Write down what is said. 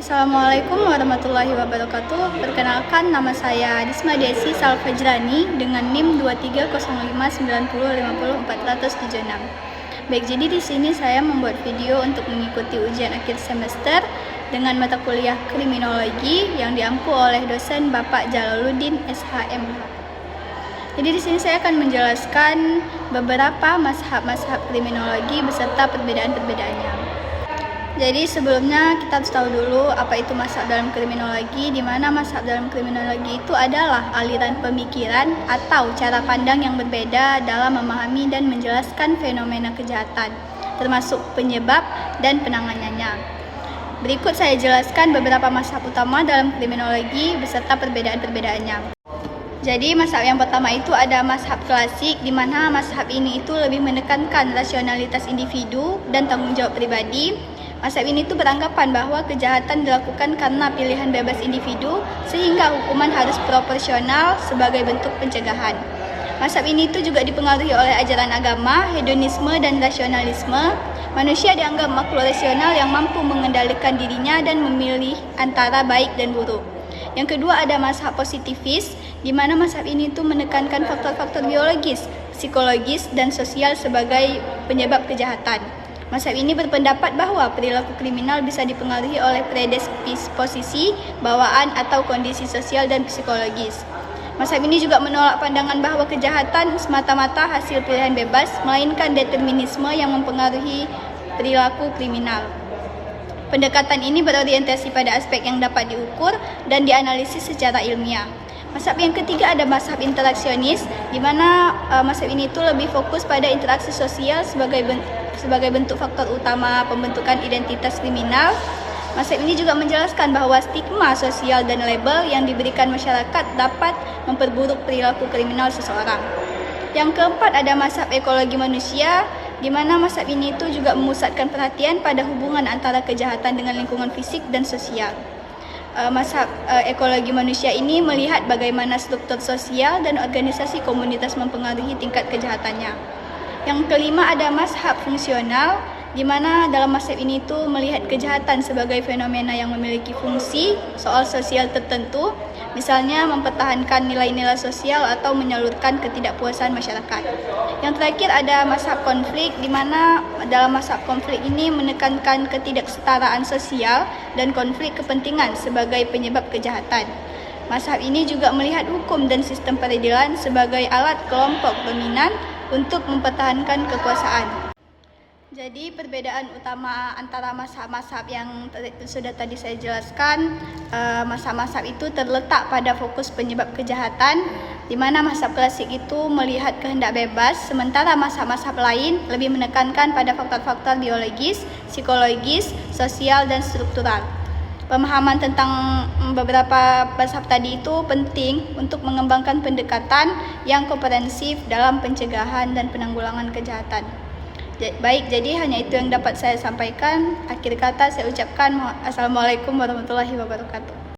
Assalamualaikum warahmatullahi wabarakatuh. Perkenalkan, nama saya Disma Desi Salfajrani dengan NIM 230590500476. Baik, jadi di sini saya membuat video untuk mengikuti ujian akhir semester dengan mata kuliah kriminologi yang diampu oleh dosen Bapak Jalaluddin SHMH. Jadi di sini saya akan menjelaskan beberapa mazhab-mazhab kriminologi beserta perbedaan-perbedaannya. Jadi sebelumnya kita harus tahu dulu apa itu mazhab dalam kriminologi, di mana mazhab dalam kriminologi itu adalah aliran pemikiran atau cara pandang yang berbeda dalam memahami dan menjelaskan fenomena kejahatan, termasuk penyebab dan penanganannya. Berikut saya jelaskan beberapa mazhab utama dalam kriminologi beserta perbedaan-perbedaannya. Jadi mazhab yang pertama itu ada mazhab klasik, di mana mazhab ini itu lebih menekankan rasionalitas individu dan tanggung jawab pribadi. Mazhab ini itu beranggapan bahwa kejahatan dilakukan karena pilihan bebas individu sehingga hukuman harus proporsional sebagai bentuk pencegahan. Mazhab ini itu juga dipengaruhi oleh ajaran agama, hedonisme, dan rasionalisme. Manusia dianggap makhluk rasional yang mampu mengendalikan dirinya dan memilih antara baik dan buruk. Yang kedua ada mazhab positifis, di mana mazhab ini itu menekankan faktor-faktor biologis, psikologis, dan sosial sebagai penyebab kejahatan. Mazhab ini berpendapat bahwa perilaku kriminal bisa dipengaruhi oleh predisposisi, bawaan, atau kondisi sosial dan psikologis. Mazhab ini juga menolak pandangan bahwa kejahatan semata-mata hasil pilihan bebas, melainkan determinisme yang mempengaruhi perilaku kriminal. Pendekatan ini berorientasi pada aspek yang dapat diukur dan dianalisis secara ilmiah. Mazhab yang ketiga ada mazhab interaksionis, di mana mazhab ini itu lebih fokus pada interaksi sosial sebagai bentuk faktor utama pembentukan identitas kriminal. Mazhab ini juga menjelaskan bahwa stigma sosial dan label yang diberikan masyarakat dapat memperburuk perilaku kriminal seseorang. Yang keempat ada mazhab ekologi manusia, di mana mazhab ini itu juga memusatkan perhatian pada hubungan antara kejahatan dengan lingkungan fisik dan sosial. Mazhab ekologi manusia ini melihat bagaimana struktur sosial dan organisasi komunitas mempengaruhi tingkat kejahatannya. Yang kelima ada mazhab fungsional, di mana dalam mazhab ini itu melihat kejahatan sebagai fenomena yang memiliki fungsi soal sosial tertentu, misalnya mempertahankan nilai-nilai sosial atau menyalurkan ketidakpuasan masyarakat. Yang terakhir ada mazhab konflik, di mana dalam mazhab konflik ini menekankan ketidaksetaraan sosial dan konflik kepentingan sebagai penyebab kejahatan. Mazhab ini juga melihat hukum dan sistem peradilan sebagai alat kelompok dominan untuk mempertahankan kekuasaan. Jadi perbedaan utama antara mazhab-mazhab yang sudah tadi saya jelaskan, mazhab-mazhab itu terletak pada fokus penyebab kejahatan, di mana mazhab klasik itu melihat kehendak bebas, sementara mazhab-mazhab lain lebih menekankan pada faktor-faktor biologis, psikologis, sosial, dan struktural. Pemahaman tentang beberapa mazhab tadi itu penting untuk mengembangkan pendekatan yang komprehensif dalam pencegahan dan penanggulangan kejahatan. Baik, jadi hanya itu yang dapat saya sampaikan. Akhir kata saya ucapkan Assalamualaikum warahmatullahi wabarakatuh.